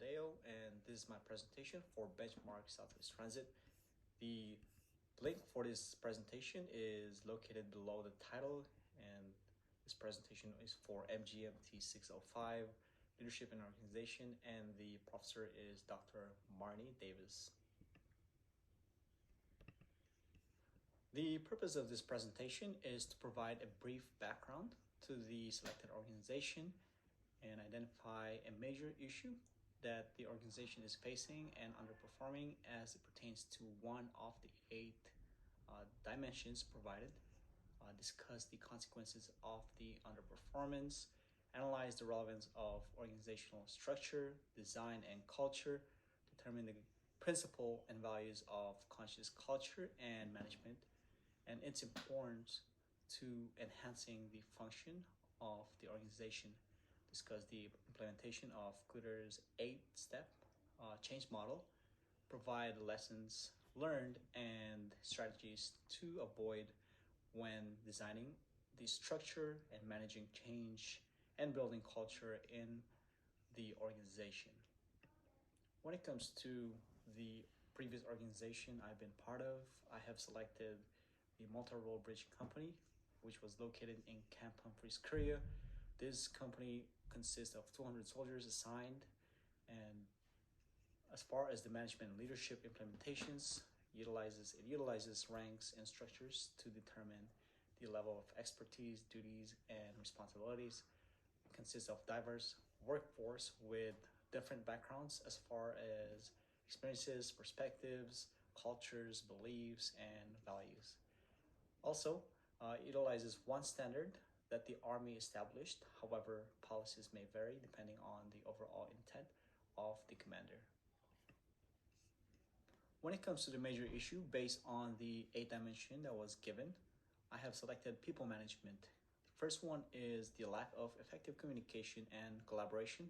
Amadeo, and this is my presentation for Benchmark Southwest Transit. The link for this presentation is located below the title, and this presentation is for MGMT 605, Leadership and Organization, and the professor is Dr. Marnie Davis. The purpose of this presentation is to provide a brief background to the selected organization and identify a major issue that the organization is facing and underperforming as it pertains to one of the eight dimensions provided, discuss the consequences of the underperformance, analyze the relevance of organizational structure, design, and culture, determine the principle and values of conscious culture and management, and its importance to enhancing the function of the organization, discuss the implementation of Glitter's 8-step change model, provide lessons learned and strategies to avoid when designing the structure and managing change and building culture in the organization. When it comes to the previous organization I've been part of, I have selected the Multi-Role Bridge Company, which was located in Camp Humphreys, Korea. This company consists of 200 soldiers assigned, and as far as the management and leadership implementations, it utilizes ranks and structures to determine the level of expertise, duties, and responsibilities. It consists of diverse workforce with different backgrounds as far as experiences, perspectives, cultures, beliefs, and values. Also, it utilizes one standard that the Army established. However, policies may vary depending on the overall intent of the commander. When it comes to the major issue based on the 8-dimension that was given, I have selected people management. The first one is the lack of effective communication and collaboration.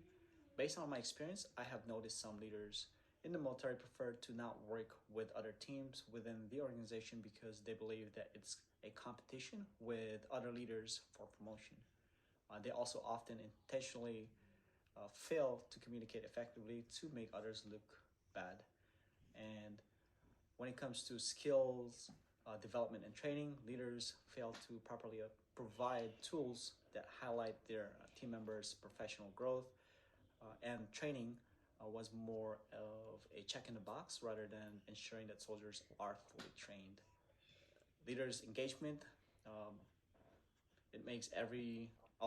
Based on my experience, I have noticed some leaders in the military prefer to not work with other teams within the organization because they believe that it's a competition with other leaders for promotion. They also often intentionally fail to communicate effectively to make others look bad. And when it comes to skills development and training, leaders fail to properly provide tools that highlight their team members' professional growth, and training was more of a check in the box rather than ensuring that soldiers are fully trained. Leaders' engagement,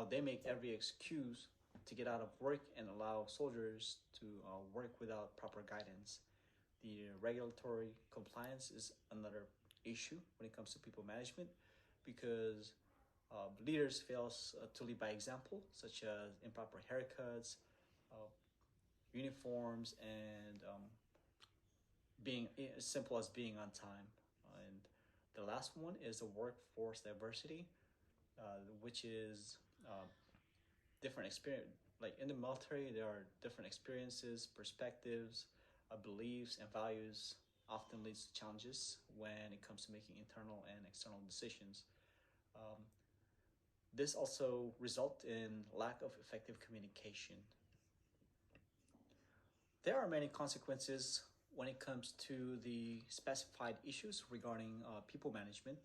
they make every excuse to get out of work and allow soldiers to work without proper guidance. The regulatory compliance is another issue when it comes to people management because leaders fail to lead by example, such as improper haircuts, uniforms, and being as simple as being on time. And the last one is the workforce diversity, which is different experience. Like in the military, there are different experiences, perspectives, beliefs, and values often leads to challenges when it comes to making internal and external decisions. This also results in lack of effective communication. There are many consequences when it comes to the specified issues regarding people management.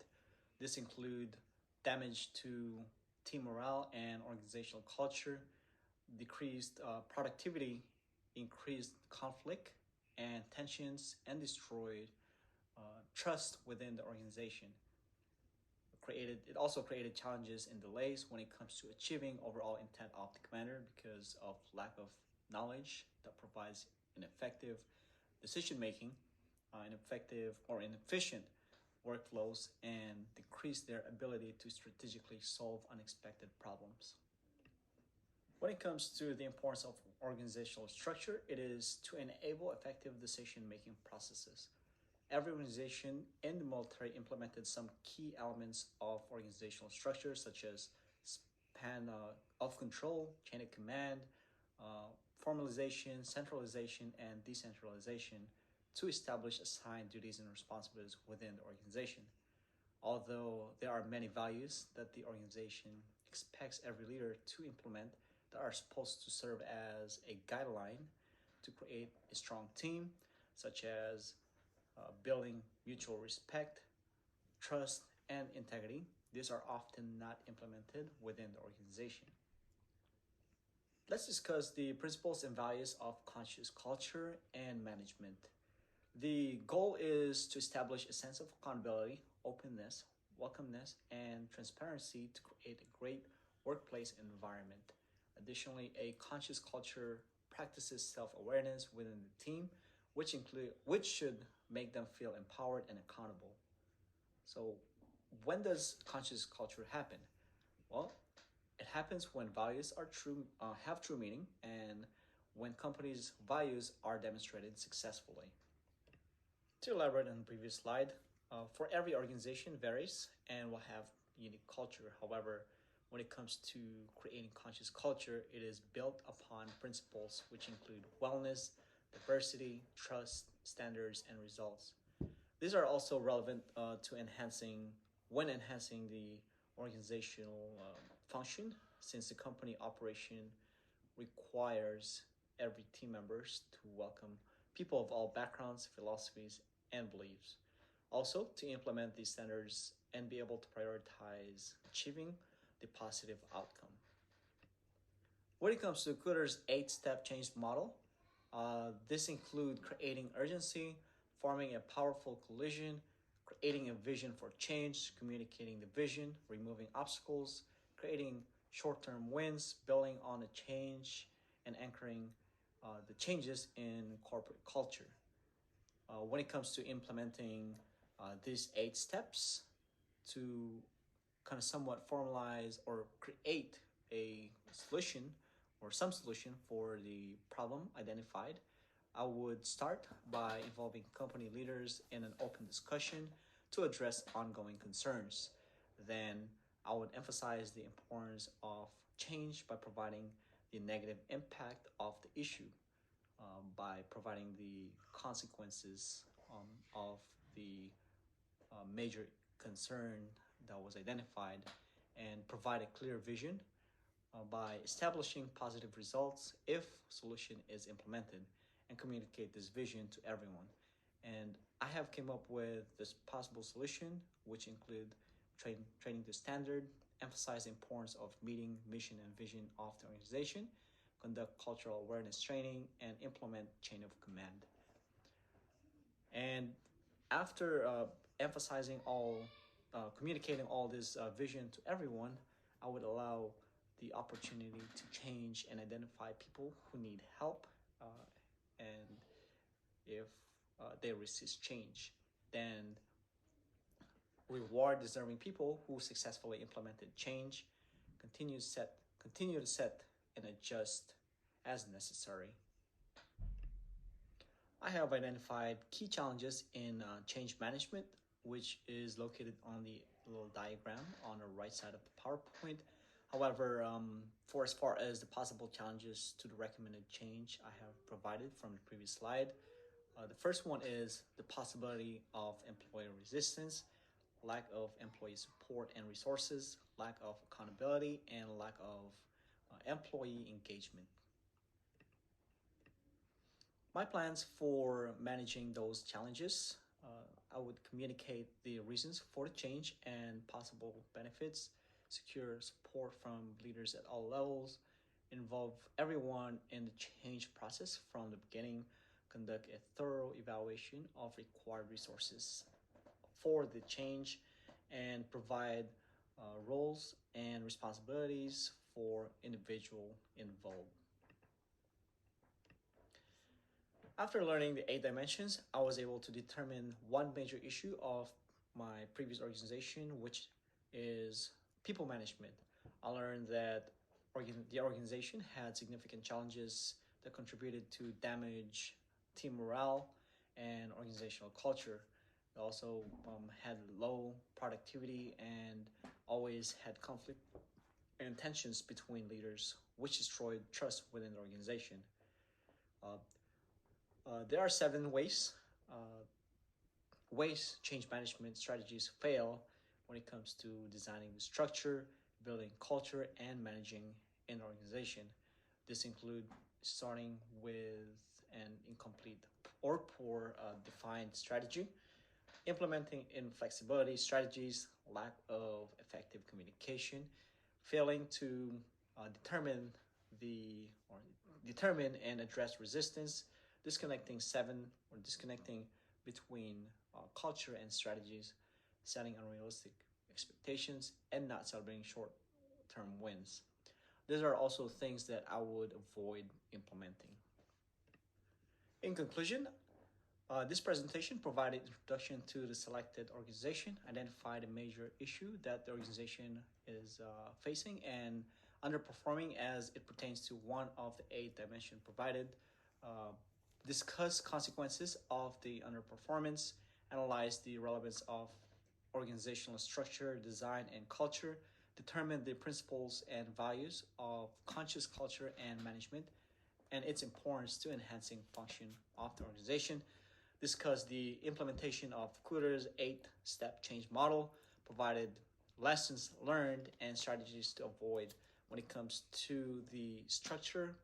This include damage to team morale and organizational culture, decreased productivity, increased conflict and tensions, and destroyed trust within the organization. It also created challenges and delays when it comes to achieving overall intent of the commander because of lack of knowledge that provides ineffective decision-making, ineffective or inefficient workflows, and decrease their ability to strategically solve unexpected problems. When it comes to the importance of organizational structure, it is to enable effective decision-making processes. Every organization in the military implemented some key elements of organizational structure, such as span of control, chain of command, formalization, centralization, and decentralization to establish assigned duties and responsibilities within the organization. Although there are many values that the organization expects every leader to implement that are supposed to serve as a guideline to to create a strong team, such as building mutual respect, trust, and integrity. These are often not implemented within the organization. Let's discuss the principles and values of conscious culture and management. The goal is to establish a sense of accountability, openness, welcomeness, and transparency to create a great workplace environment. Additionally, a conscious culture practices self-awareness within the team, which should make them feel empowered and accountable. So, when does conscious culture happen? Well, it happens when values have true meaning, and when companies' values are demonstrated successfully. To elaborate on the previous slide, for every organization varies and will have unique culture. However, when it comes to creating conscious culture, it is built upon principles which include wellness, diversity, trust, standards, and results. These are also relevant to enhancing the organizational function, since the company operation requires every team members to welcome people of all backgrounds, philosophies, and beliefs. Also, to implement these standards and be able to prioritize achieving the positive outcome. When it comes to Cooter's 8-step change model, this includes creating urgency, forming a powerful coalition, creating a vision for change, communicating the vision, removing obstacles, creating short-term wins, building on a change, and anchoring the changes in corporate culture. When it comes to implementing these 8 steps to kind of somewhat formalize or create a solution or some solution for the problem identified, I would start by involving company leaders in an open discussion to address ongoing concerns. Then I would emphasize the importance of change by providing the negative impact of the issue, by providing the consequences of the major concern that was identified, and provide a clear vision by establishing positive results if solution is implemented, and communicate this vision to everyone. And I have came up with this possible solution, which include training to standard, emphasize the importance of meeting mission and vision of the organization, conduct cultural awareness training, and implement chain of command. And after communicating all this vision to everyone, I would allow the opportunity to change and identify people who need help, and if they resist change, then reward deserving people who successfully implemented change, continue to set and adjust as necessary. I have identified key challenges in change management, which is located on the little diagram on the right side of the PowerPoint. However, for as far as the possible challenges to the recommended change, I have provided from the previous slide. The first one is the possibility of employee resistance, lack of employee support and resources, lack of accountability, and lack of employee engagement. My plans for managing those challenges, I would communicate the reasons for the change and possible benefits, secure support from leaders at all levels, involve everyone in the change process from the beginning, conduct a thorough evaluation of required resources for the change, and provide roles and responsibilities for individual involved. After learning the 8 dimensions, I was able to determine one major issue of my previous organization, which is people management. I learned that the organization had significant challenges that contributed to damage team morale and organizational culture. It also had low productivity and always had conflict and tensions between leaders, which destroyed trust within the organization. Uh, there are 7 ways change management strategies fail when it comes to designing the structure, building culture, and managing an organization. This include starting with and incomplete or poor defined strategy, implementing inflexibility strategies, lack of effective communication, failing to determine the or determine and address resistance, disconnecting between culture and strategies, setting unrealistic expectations, and not celebrating short-term wins. These are also things that I would avoid implementing. In conclusion, this presentation provided introduction to the selected organization, identified a major issue that the organization is facing and underperforming as it pertains to one of the 8 dimensions provided, uh, discuss consequences of the underperformance, analyze the relevance of organizational structure, design, and culture, determine the principles and values of conscious culture and management, and its importance to enhancing function of the organization, discuss the implementation of Kuder's 8-step change model, provided lessons learned and strategies to avoid when it comes to the structure,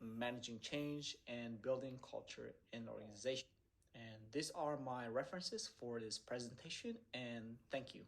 managing change, and building culture in the organization. And these are my references for this presentation, and thank you.